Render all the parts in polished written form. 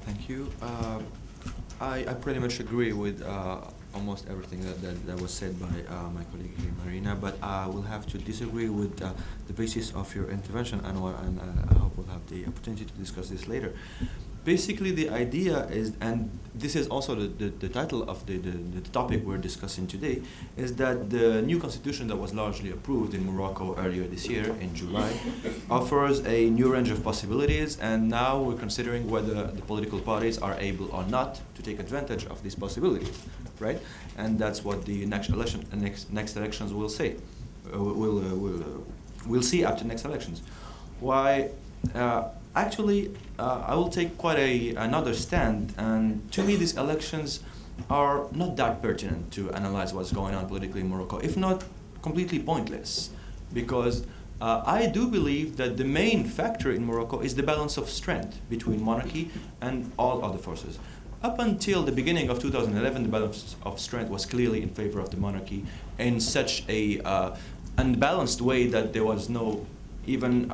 Thank you. I pretty much agree with almost everything that was said by my colleague here, Marina, but I will have to disagree with the basis of your intervention, Anwar, and I hope we'll have the opportunity to discuss this later. Basically, the idea is, and this is also the title of the topic we're discussing today, is that the new constitution that was largely approved in Morocco earlier this year, in July, offers a new range of possibilities, and now we're considering whether the political parties are able or not to take advantage of these possibilities, right? And that's what the next elections will say. We'll see after next elections. Why? Actually, I will take quite another stand, and to me these elections are not that pertinent to analyze what's going on politically in Morocco, if not completely pointless, because I do believe that the main factor in Morocco is the balance of strength between monarchy and all other forces. Up until the beginning of 2011, the balance of strength was clearly in favor of the monarchy in such a unbalanced way that there was no even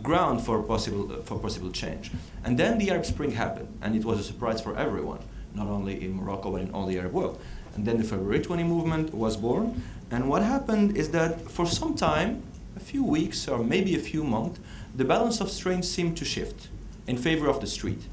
ground for possible change. And then the Arab Spring happened, and it was a surprise for everyone, not only in Morocco but in all the Arab world. And then the February 20 movement was born, and what happened is that for some time, a few weeks or maybe a few months, the balance of strength seemed to shift in favor of the street.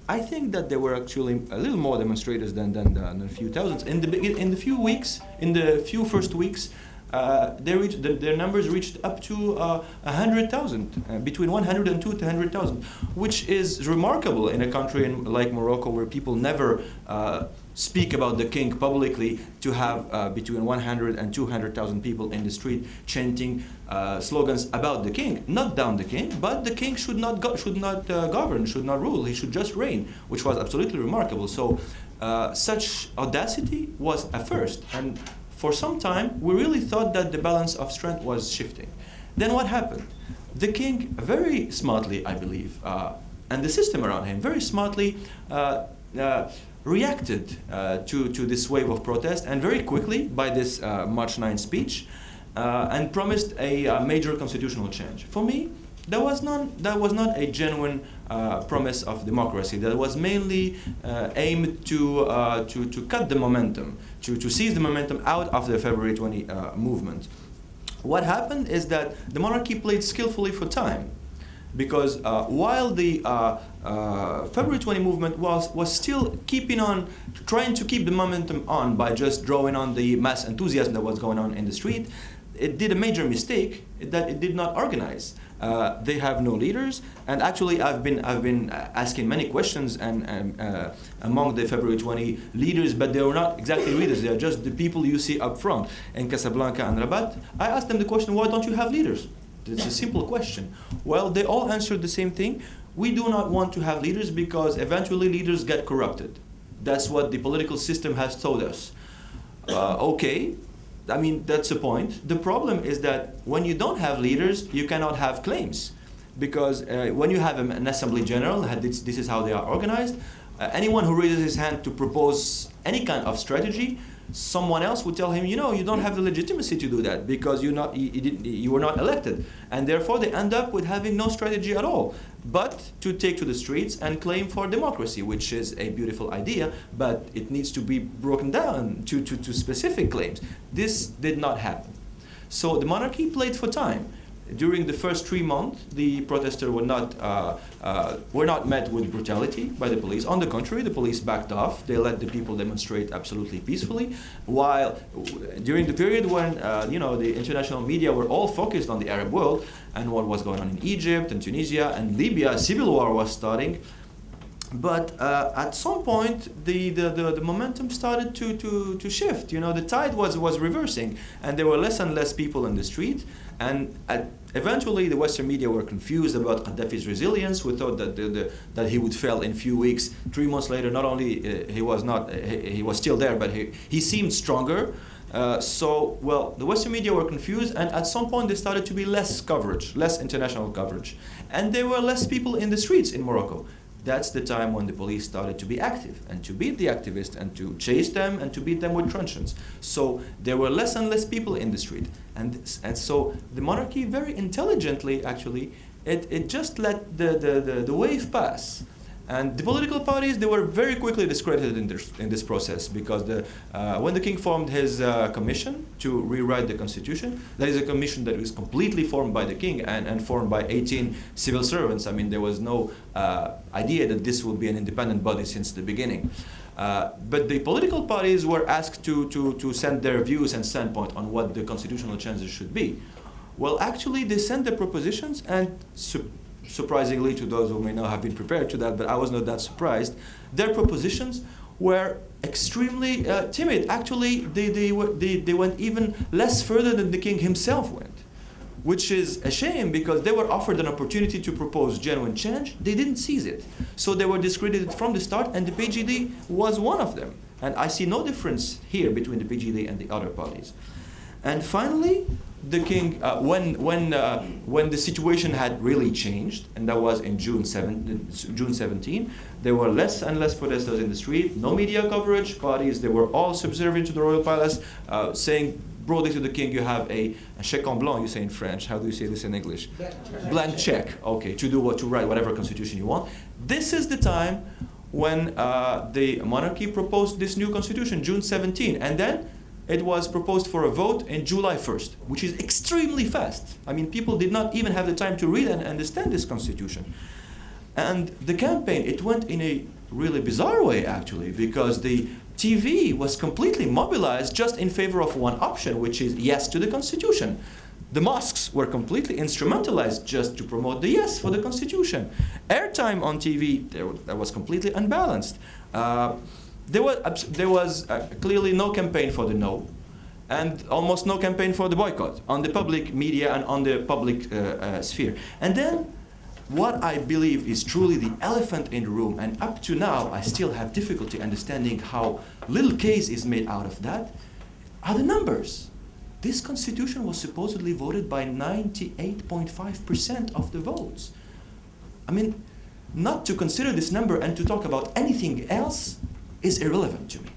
I think that there were actually a little more demonstrators than a few thousands. In the few first weeks, their numbers reached up to 100,000, between 100 and 200,000, which is remarkable in a country like Morocco, where people never speak about the king publicly, to have between 100 and 200,000 people in the street chanting slogans about the king, not down the king, but the king should not govern, should not rule, he should just reign, which was absolutely remarkable. So such audacity was a first, and for some time, we really thought that the balance of strength was shifting. Then what happened? The king very smartly, I believe, and the system around him very smartly reacted to this wave of protest, and very quickly by this March 9 speech, and promised a major constitutional change. For me, that was not a genuine promise of democracy. That was mainly aimed to cut the momentum, to seize the momentum out of the February 20 movement. What happened is that the monarchy played skillfully for time, because while the February 20 movement was still trying to keep the momentum on by just drawing on the mass enthusiasm that was going on in the street, it did a major mistake that it did not organize. They have no leaders, and actually I've been asking many questions and among the February 20 leaders, but they were not exactly leaders. They are just the people you see up front in Casablanca and Rabat. I asked them the question, why don't you have leaders? It's a simple question. Well, they all answered the same thing. We do not want to have leaders because eventually leaders get corrupted. That's what the political system has told us. Okay. I mean, that's the point. The problem is that when you don't have leaders, you cannot have claims. Because when you have an assembly general, this is how they are organized, anyone who raises his hand to propose any kind of strategy, someone else would tell him, you don't have the legitimacy to do that because you were not elected. And therefore, they end up with having no strategy at all, but to take to the streets and claim for democracy, which is a beautiful idea, but it needs to be broken down to specific claims. This did not happen. So the monarchy played for time. During the first 3 months, the protesters were not met with brutality by the police. On the contrary, the police backed off. They let the people demonstrate absolutely peacefully. While during the period when the international media were all focused on the Arab world and what was going on in Egypt and Tunisia and Libya, a civil war was starting. But at some point, the momentum started to shift. The tide was reversing, and there were less and less people in the street. And eventually, the Western media were confused about Gaddafi's resilience. We thought that he would fail in a few weeks. 3 months later, not only he was still there, but he seemed stronger. The Western media were confused, and at some point, there started to be less coverage, less international coverage, and there were less people in the streets in Morocco. That's the time when the police started to be active and to beat the activists and to chase them and to beat them with truncheons. So there were less and less people in the street. And so the monarchy very intelligently, actually, it just let the wave pass. And the political parties, they were very quickly discredited in this process, because when the king formed his commission to rewrite the constitution, that is a commission that was completely formed by the king and formed by 18 civil servants. I mean, there was no idea that this would be an independent body since the beginning. But the political parties were asked to send their views and standpoint on what the constitutional changes should be. Well, actually, they sent their propositions, and surprisingly to those who may not have been prepared to that, but I was not that surprised, their propositions were extremely timid. Actually, they went even less further than the king himself went, which is a shame, because they were offered an opportunity to propose genuine change. They didn't seize it. So they were discredited from the start, and the PGD was one of them. And I see no difference here between the PGD and the other parties. And finally, the king, when the situation had really changed, and that was in June 17, there were less and less protesters in the street, no media coverage, parties, they were all subservient to the royal palace, saying broadly to the king, you have a chèque en blanc, you say in French. How do you say this in English? Blank check, okay, to write whatever constitution you want. This is the time when the monarchy proposed this new constitution, June 17, and then it was proposed for a vote in July 1st, which is extremely fast. I mean, people did not even have the time to read and understand this constitution. And the campaign, it went in a really bizarre way, actually, because the TV was completely mobilized just in favor of one option, which is yes to the constitution. The mosques were completely instrumentalized just to promote the yes for the constitution. Airtime on TV, that was completely unbalanced. There was clearly no campaign for the no, and almost no campaign for the boycott on the public media and on the public sphere. And then, what I believe is truly the elephant in the room, and up to now I still have difficulty understanding how little case is made out of that, are the numbers. This constitution was supposedly voted by 98.5% of the votes. I mean, not to consider this number and to talk about anything else is irrelevant to me.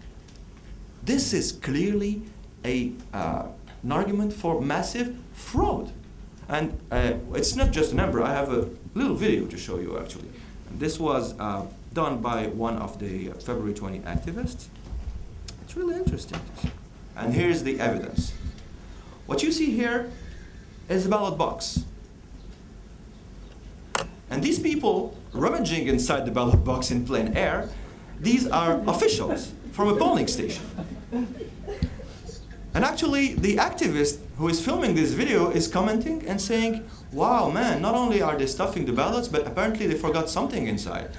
This is clearly an argument for massive fraud. And it's not just a number. I have a little video to show you, actually. This was done by one of the February 20 activists. It's really interesting. And here's the evidence. What you see here is a ballot box. And these people rummaging inside the ballot box in plain air, these are officials from a polling station. And actually, the activist who is filming this video is commenting and saying, wow, man, not only are they stuffing the ballots, but apparently they forgot something inside.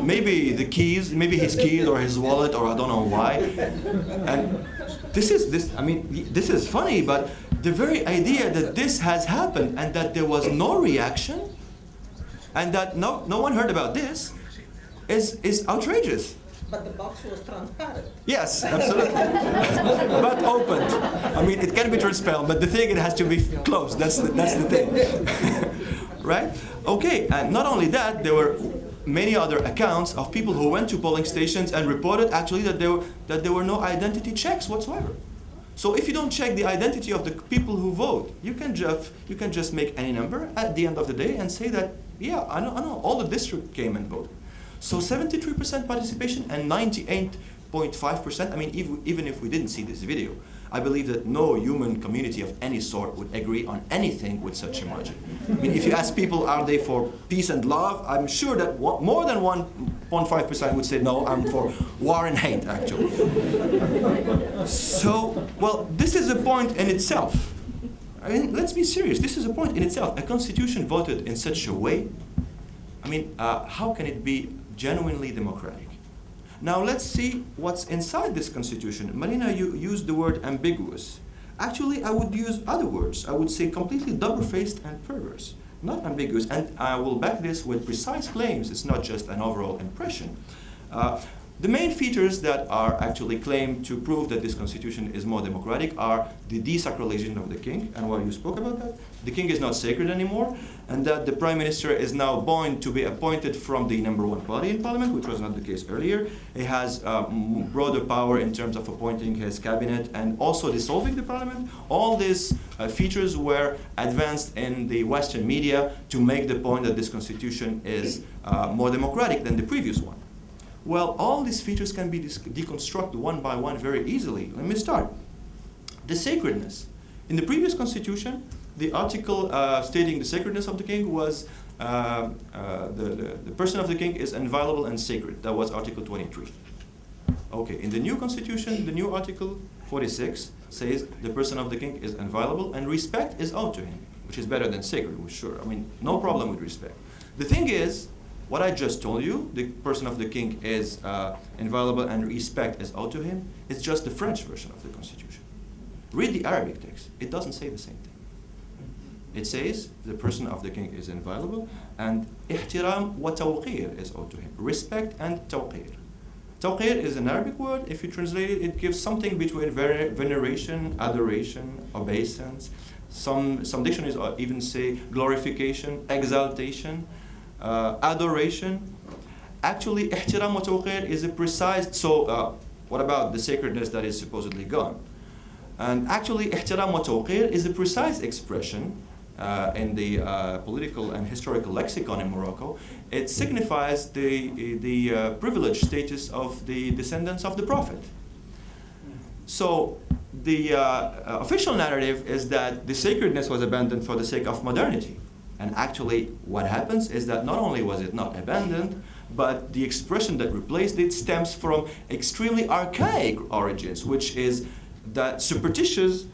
Maybe the keys, maybe his keys or his wallet, or I don't know why. And this is funny, but the very idea that this has happened and that there was no reaction and that no one heard about this is outrageous. But the box was transparent. Yes, absolutely. But opened. I mean, it can be transparent, but the thing, it has to be closed. That's the thing. Right? Okay, and not only that, there were many other accounts of people who went to polling stations and reported actually that there were no identity checks whatsoever. So if you don't check the identity of the people who vote, you can just make any number at the end of the day and say that, yeah, I know, all the district came and voted. So 73% participation and 98.5%, I mean, even if we didn't see this video, I believe that no human community of any sort would agree on anything with such a margin. I mean, if you ask people, are they for peace and love, I'm sure that more than 1.5% would say, no, I'm for war and hate, actually. So, well, this is a point in itself. I mean, let's be serious, this is a point in itself. A constitution voted in such a way, I mean, how can it be genuinely democratic? Now let's see what's inside this constitution. Marina, you used the word ambiguous. Actually, I would use other words. I would say completely double-faced and perverse, not ambiguous. And I will back this with precise claims. It's not just an overall impression. The main features that are actually claimed to prove that this constitution is more democratic are the desacralization of the king, and while you spoke about that, the king is not sacred anymore, and that the prime minister is now bound to be appointed from the number one party in parliament, which was not the case earlier. He has broader power in terms of appointing his cabinet and also dissolving the parliament. All these features were advanced in the Western media to make the point that this constitution is more democratic than the previous one. Well, all these features can be deconstructed one by one very easily. Let me start. The sacredness. In the previous constitution, the article stating the sacredness of the king was the person of the king is inviolable and sacred. That was Article 23. Okay, in the new constitution, the new Article 46 says the person of the king is inviolable and respect is owed to him, which is better than sacred, sure. I mean, no problem with respect. The thing is, what I just told you, the person of the king is inviolable and respect is owed to him, it's just the French version of the constitution. Read the Arabic text. It doesn't say the same thing. It says the person of the king is inviolable and ihtiram wa tawqir is owed to him. Respect and tawqir. Tawqir is an Arabic word. If you translate it, it gives something between veneration, adoration, obeisance. Some dictionaries even say glorification, exaltation, adoration. Actually, ihtiram wa tawqir is a precise, so what about the sacredness that is supposedly gone? And actually, ihtiram wa tawqir is a precise expression in the political and historical lexicon in Morocco. It signifies the privileged status of the descendants of the Prophet. So the official narrative is that the sacredness was abandoned for the sake of modernity. And actually, what happens is that not only was it not abandoned, but the expression that replaced it stems from extremely archaic origins, which is that superstitious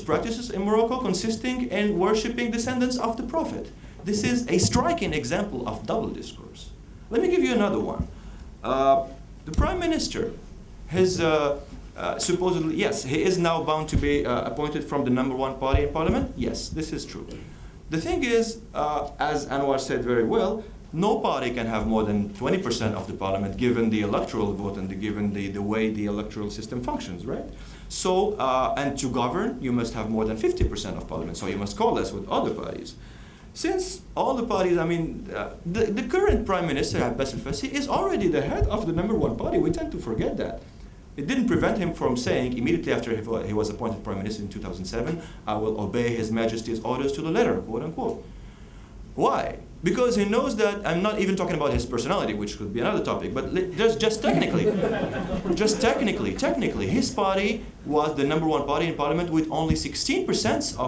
practices in Morocco consisting in worshipping descendants of the Prophet. This is a striking example of double discourse. Let me give you another one. The Prime Minister, supposedly, yes, he is now bound to be appointed from the number one party in parliament. Yes, this is true. The thing is, as Anwar said very well, no party can have more than 20% of the parliament given the electoral vote and given the way the electoral system functions, right? So, and to govern, you must have more than 50% of parliament, so you must coalesce with other parties. Since all the parties, I mean, the current Prime Minister, Abbas al-Fassi, is already the head of the number one party. We tend to forget that. It didn't prevent him from saying, immediately after he was appointed Prime Minister in 2007, I will obey His Majesty's orders to the letter, quote unquote. Why? Because he knows that, I'm not even talking about his personality, which could be another topic, but just technically, his party was the number one party in parliament with only 16%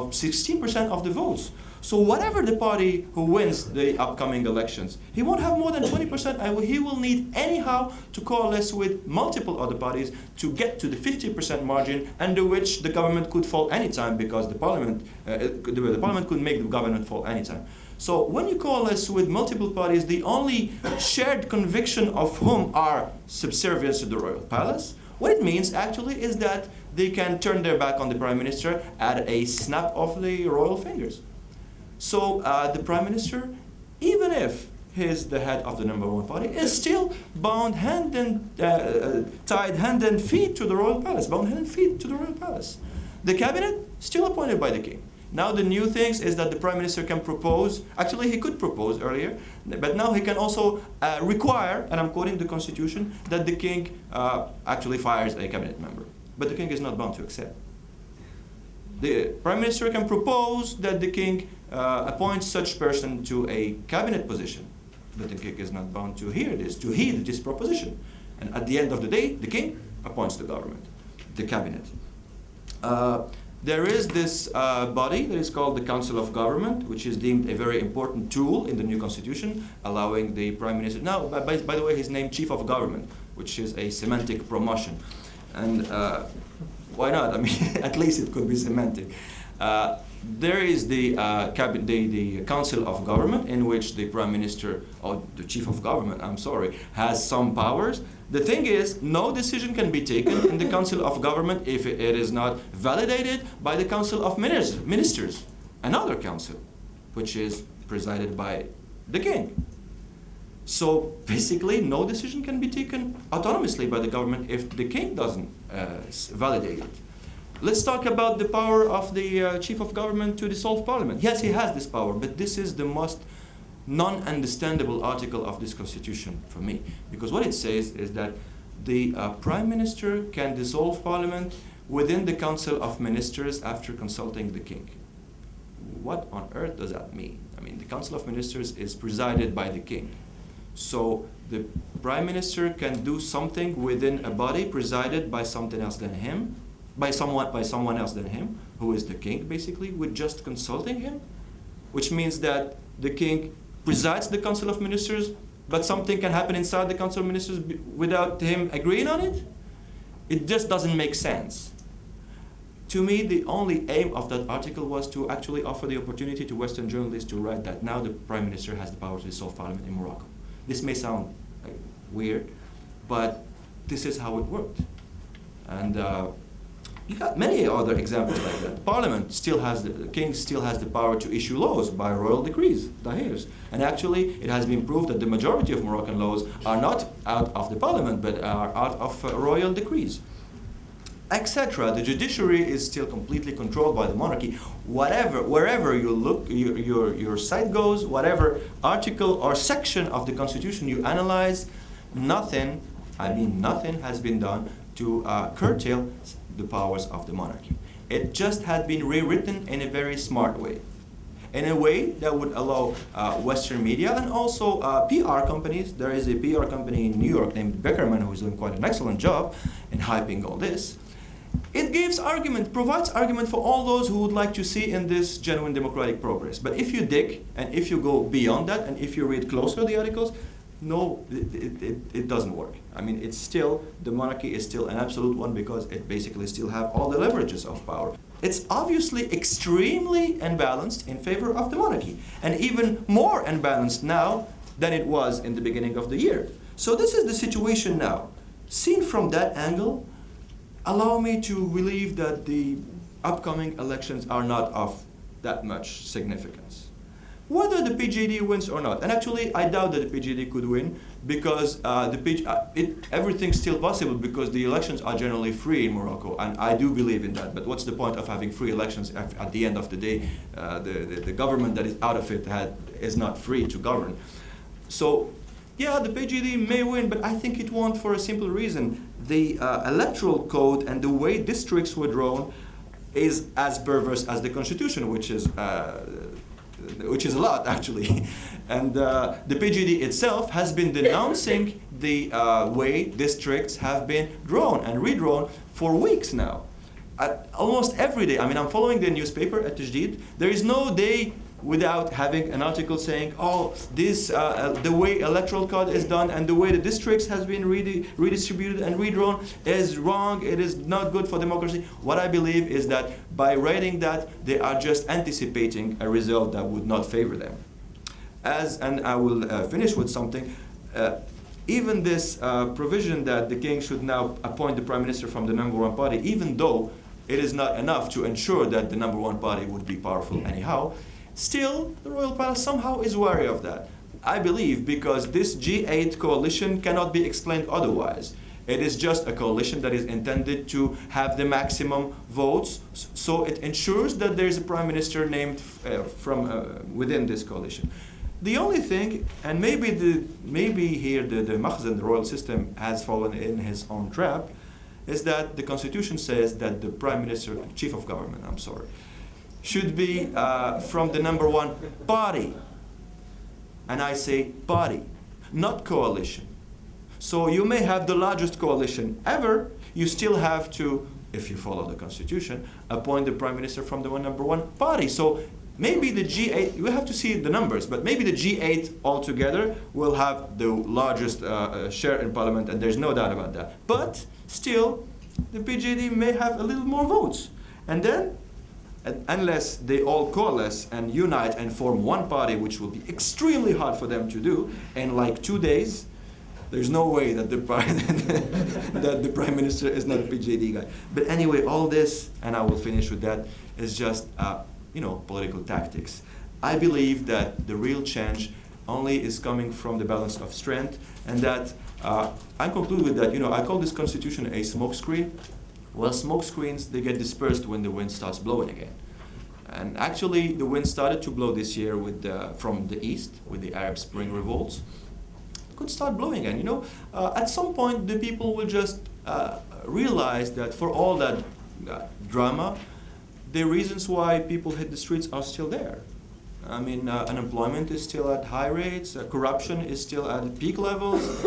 of the votes. So whatever the party who wins the upcoming elections, he won't have more than 20%, and he will need anyhow to coalesce with multiple other parties to get to the 50% margin, under which the government could fall anytime, because the parliament could make the government fall anytime. So when you coalesce with multiple parties, the only shared conviction of whom are subservience to the royal palace, what it means actually is that they can turn their back on the Prime Minister at a snap of the royal fingers. So the Prime Minister, even if he's the head of the number one party, is still bound tied hand and feet to the royal palace, The cabinet, still appointed by the king. Now the new things is that the Prime Minister can propose, actually he could propose earlier, but now he can also require, and I'm quoting the Constitution, that the king actually fires a cabinet member. But the king is not bound to accept. The Prime Minister can propose that the king appoints such person to a cabinet position, but the king is not bound to heed this proposition. And at the end of the day, the king appoints the government, the cabinet. There is this body that is called the Council of Government, which is deemed a very important tool in the new constitution, allowing the Prime Minister, now by the way, he's named Chief of Government, which is a semantic promotion. And why not? I mean, at least it could be semantic. There is the Council of Government, in which the Prime Minister, or the Chief of Government, I'm sorry, has some powers. The thing is, no decision can be taken in the Council of Government if it is not validated by the Council of Ministers, another council, which is presided by the king. So basically, no decision can be taken autonomously by the government if the king doesn't validate it. Let's talk about the power of the chief of government to dissolve parliament. Yes, he has this power, but this is the most non-understandable article of this constitution for me, because what it says is that the prime minister can dissolve parliament within the council of ministers after consulting the king. What on earth does that mean? I mean, the council of ministers is presided by the king. So the prime minister can do something within a body presided by something else than him, by someone else than him, who is the king basically, with just consulting him, which means that the king presides the council of ministers, but something can happen inside the council of ministers without him agreeing on it? It just doesn't make sense. To me, the only aim of that article was to actually offer the opportunity to Western journalists to write that now the prime minister has the power to dissolve parliament in Morocco. This may sound weird, but this is how it worked. And you got many other examples like that. Parliament still has, the king still has the power to issue laws by royal decrees, dahirs. And actually, it has been proved that the majority of Moroccan laws are not out of the parliament, but are out of royal decrees, etc. The judiciary is still completely controlled by the monarchy. Wherever you look, your site goes, whatever article or section of the constitution you analyze, nothing, I mean nothing has been done to curtail the powers of the monarchy. It just had been rewritten in a very smart way, in a way that would allow Western media and also PR companies. There is a PR company in New York named Beckerman who is doing quite an excellent job in hyping all this. It gives argument, provides argument for all those who would like to see in this genuine democratic progress. But if you dig and if you go beyond that and if you read closer the articles, no, it doesn't work. I mean, it's still, the monarchy is still an absolute one because it basically still have all the leverages of power. It's obviously extremely unbalanced in favor of the monarchy, and even more unbalanced now than it was in the beginning of the year. So this is the situation now. Seen from that angle, allow me to believe that the upcoming elections are not of that much significance. Whether the PJD wins or not, and actually I doubt that the PJD could win because everything's still possible because the elections are generally free in Morocco, and I do believe in that. But what's the point of having free elections if at the end of the day the government that is out of it is not free to govern? So yeah, the PJD may win, but I think it won't for a simple reason. The electoral code and the way districts were drawn is as perverse as the constitution, which is a lot actually. And the PJD itself has been denouncing the way districts have been drawn and redrawn for weeks now. Almost every day. I mean, I'm following the newspaper at Tajdid. There is no day without having an article saying, oh, this, the way electoral code is done and the way the districts has been redistributed and redrawn is wrong, it is not good for democracy. What I believe is that by writing that, they are just anticipating a result that would not favor them. And I will finish with something, even this provision that the king should now appoint the prime minister from the number one party, even though it is not enough to ensure that the number one party would be powerful anyhow, still, the royal palace somehow is wary of that. I believe because this G8 coalition cannot be explained otherwise. It is just a coalition that is intended to have the maximum votes, so it ensures that there is a prime minister named from within this coalition. The only thing, and maybe here the Makhzen, the royal system, has fallen in his own trap, is that the constitution says that the prime minister, chief of government, I'm sorry, should be from the number one party. And I say party, not coalition. So you may have the largest coalition ever, you still have to, if you follow the constitution, appoint the prime minister from the number one party. So maybe the G8, you have to see the numbers, but maybe the G8 altogether will have the largest share in parliament, and there's no doubt about that. But still, the PJD may have a little more votes. And then, unless they all coalesce and unite and form one party, which will be extremely hard for them to do, in like 2 days, there's no way that the prime minister is not a PJD guy. But anyway, all this, and I will finish with that, is just political tactics. I believe that the real change only is coming from the balance of strength, and that I conclude with that, I call this constitution a smokescreen. Well, smoke screens, they get dispersed when the wind starts blowing again. And actually, the wind started to blow this year from the east with the Arab Spring revolts. It could start blowing again. At some point, the people will just realize that for all that drama, the reasons why people hit the streets are still there. I mean, unemployment is still at high rates, corruption is still at peak levels,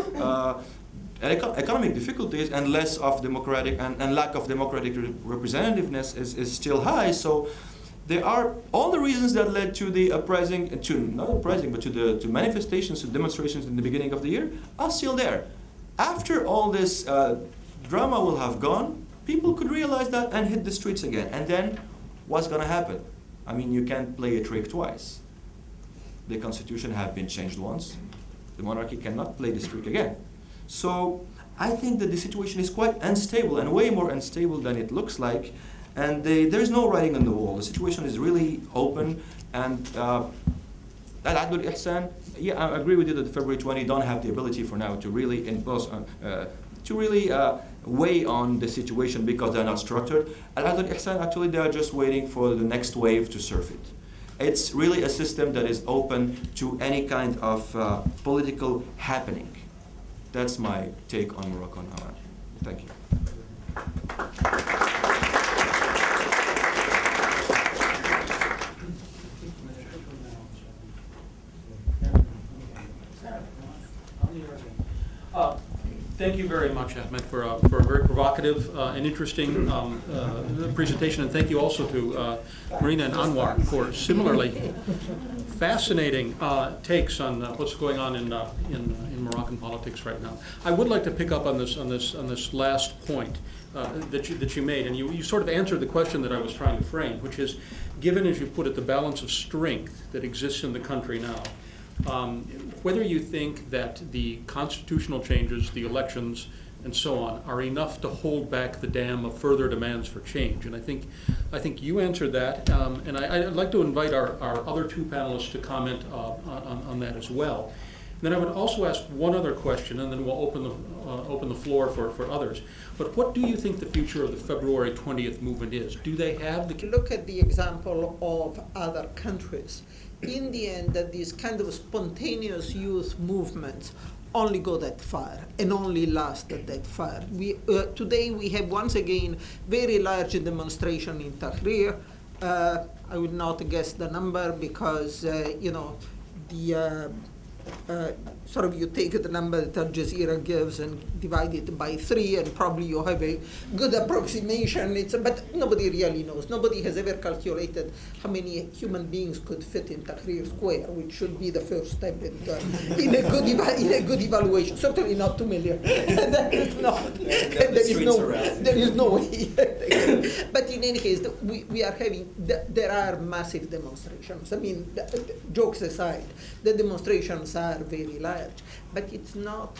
economic difficulties and less of democratic and lack of democratic representativeness is still high. So there are all the reasons that led to the to manifestations, to demonstrations in the beginning of the year are still there. After all this drama will have gone, people could realize that and hit the streets again. And then what's going to happen? I mean, you can't play a trick twice. The constitution has been changed once. The monarchy cannot play this trick again. So I think that the situation is quite unstable and way more unstable than it looks like. And there's no writing on the wall. The situation is really open. And Al-Adl al-Ihsan, yeah, I agree with you that February 20 don't have the ability for now to really impose, weigh on the situation because they're not structured. Al-Adl al-Ihsan, actually, they are just waiting for the next wave to surf it. It's really a system that is open to any kind of political happening. That's my take on Morocco now. Thank you. Thank you very much, Ahmed, for a very provocative and interesting presentation, and thank you also to Marina and Anwar for similarly fascinating takes on what's going on in Moroccan politics right now. I would like to pick up on this last point that you made, and you sort of answered the question that I was trying to frame, which is, given, as you put it, the balance of strength that exists in the country now, whether you think that the constitutional changes, the elections, and so on, are enough to hold back the dam of further demands for change. And I think you answered that, and I'd like to invite our other two panelists to comment on that as well. And then I would also ask one other question, and then we'll open the floor for others. But what do you think the future of the February 20th movement is? Do they have the... Look at the example of other countries. In the end, that these kind of spontaneous youth movements only go that far and only last that far. Today we have once again very large demonstration in Tahrir. I will not guess the number because sort of you take the number that Al Jazeera gives and divide it by 3, and probably you have a good approximation. But nobody really knows. Nobody has ever calculated how many human beings could fit in Tahrir Square, which should be the first step in a good evaluation. Certainly not 2 million. There is no way. But in any case, there are massive demonstrations. I mean, jokes aside, the demonstrations are very large, but it's not,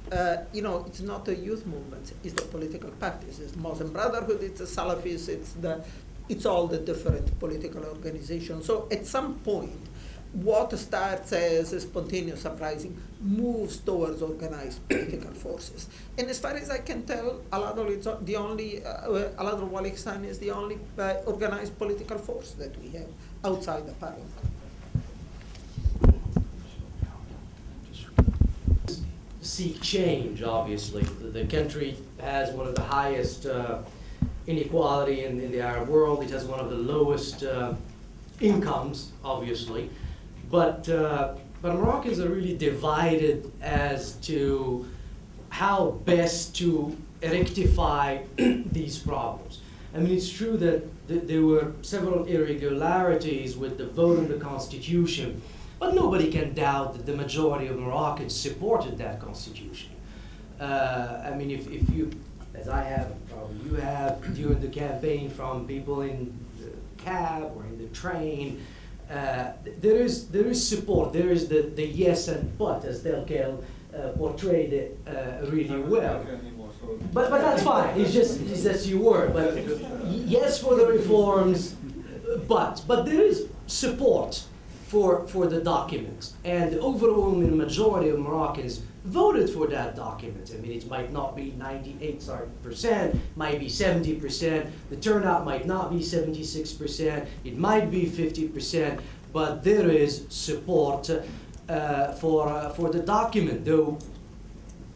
it's not a youth movement. It's the political parties. It's the Muslim Brotherhood. It's the Salafis. It's all the different political organizations. So at some point, what starts as a spontaneous uprising moves towards organized political forces. And as far as I can tell, Al-Adl is the only Al-Adl wal-Ihsan is the only organized political force that we have outside the parliament. Seek change, obviously. The country has one of the highest inequality in the Arab world. It has one of the lowest incomes, obviously. But Moroccans are really divided as to how best to rectify these problems. I mean, it's true that there were several irregularities with the vote on the constitution, but nobody can doubt that the majority of Moroccans supported that constitution. I mean, if you, as I have, probably you have, during the campaign from people in the cab or in the train, there is support. There is the yes and but, as Delkel portrayed it really well. But that's fine. It's just your word. But yes for the reforms, but there is support for the document. And the overwhelming majority of Moroccans voted for that document. I mean, it might not be 98%, might be 70%. The turnout might not be 76%. It might be 50%, but there is support for the document. Though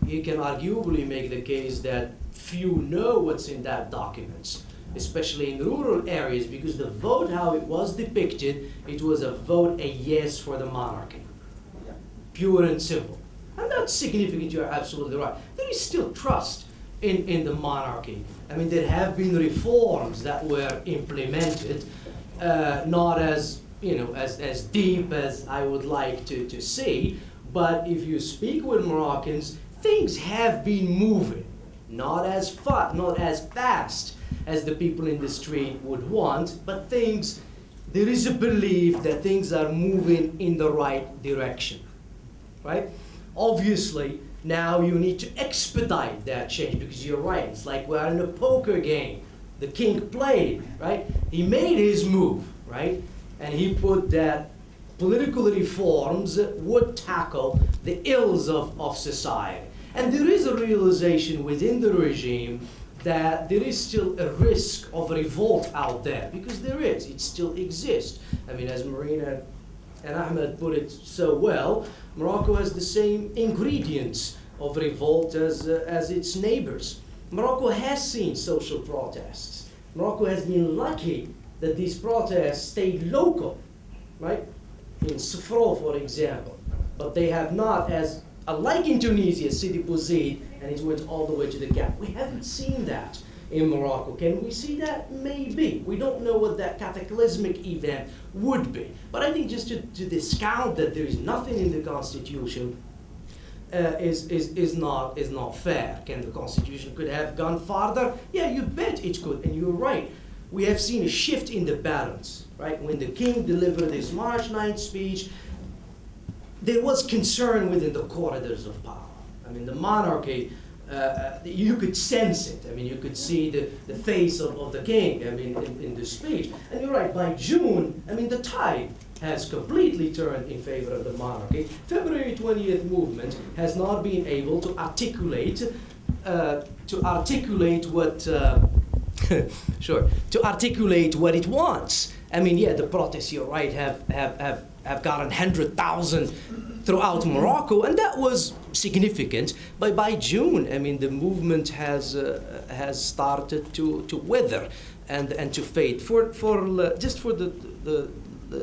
you can arguably make the case that few know what's in that document, especially in rural areas, because the vote, how it was depicted, it was a vote, a yes for the monarchy. Pure and simple. And that's significant, you're absolutely right. There is still trust in the monarchy. I mean, there have been reforms that were implemented, not as, as deep as I would like to see, but if you speak with Moroccans, things have been moving. Not as fast as the people in the street would want, but there is a belief that things are moving in the right direction, right? Obviously, now you need to expedite that change, because you're right, it's like we're in a poker game. The king played, right? He made his move, right? And he put that political reforms would tackle the ills of society. And there is a realization within the regime that there is still a risk of revolt out there, because it still exists. I mean, as Marina and Ahmed put it so well, Morocco has the same ingredients of revolt as its neighbors. Morocco has seen social protests. Morocco has been lucky that these protests stayed local, right? In Sofro, for example. But they have not, like in Tunisia, Sidi Bouzid, and it went all the way to the Gap. We haven't seen that in Morocco. Can we see that? Maybe. We don't know what that cataclysmic event would be. But I think just to discount that there is nothing in the Constitution is not fair. Can the Constitution could have gone farther? Yeah, you bet it could, and you're right. We have seen a shift in the balance, right? When the king delivered his March 9th speech, there was concern within the corridors of power. I mean, the monarchy, you could sense it. I mean, you could see the face of the king, I mean, in the speech. And you're right, by June, I mean, the tide has completely turned in favor of the monarchy. February 20th movement has not been able to articulate what, to articulate what it wants. I mean, yeah, the protests, you're right, have gotten 100,000 throughout Morocco, and that was significant. But by June, I mean, the movement has started to wither and to fade. Just for the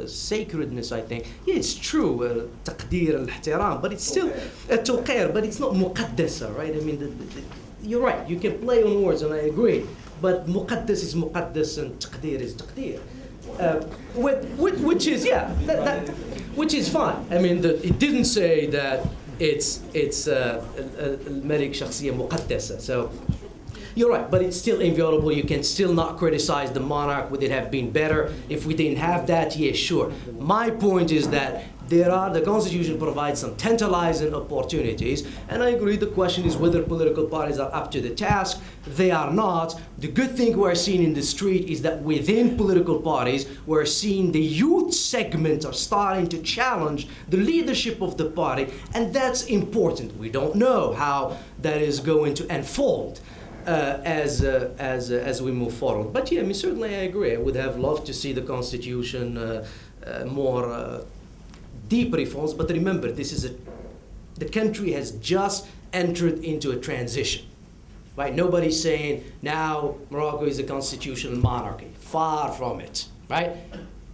sacredness, I think. Yeah, it's true, taqdeer al-ihtiram, but it's still توقير, but it's not muqaddasa, right? I mean, you're right. You can play on words, and I agree. But muqaddas is muqaddas, and taqdeer is taqdeer. Which is, yeah, which is fine. I mean, it didn't say that it's al-Malik shakhsiyya muqaddasa. So you're right, but it's still inviolable. You can still not criticize the monarch. Would it have been better if we didn't have that? Yeah, sure. My point is that the Constitution provides some tantalizing opportunities, and I agree the question is whether political parties are up to the task. They are not. The good thing we're seeing in the street is that within political parties, we're seeing the youth segment are starting to challenge the leadership of the party, and that's important. We don't know how that is going to unfold as we move forward. But yeah, I mean, certainly I agree. I would have loved to see the Constitution more deep reforms, but remember, the country has just entered into a transition, right? Nobody's saying now Morocco is a constitutional monarchy. Far from it, right?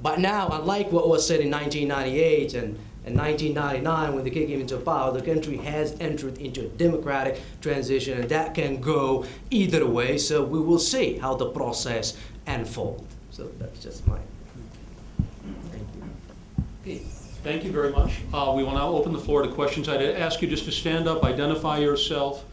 But now, unlike what was said in 1998 and 1999 when the king came into power, the country has entered into a democratic transition, and that can go either way. So we will see how the process unfolds. So that's just my. Thank you. Okay. Thank you very much. We will now open the floor to questions. I'd ask you just to stand up, identify yourself,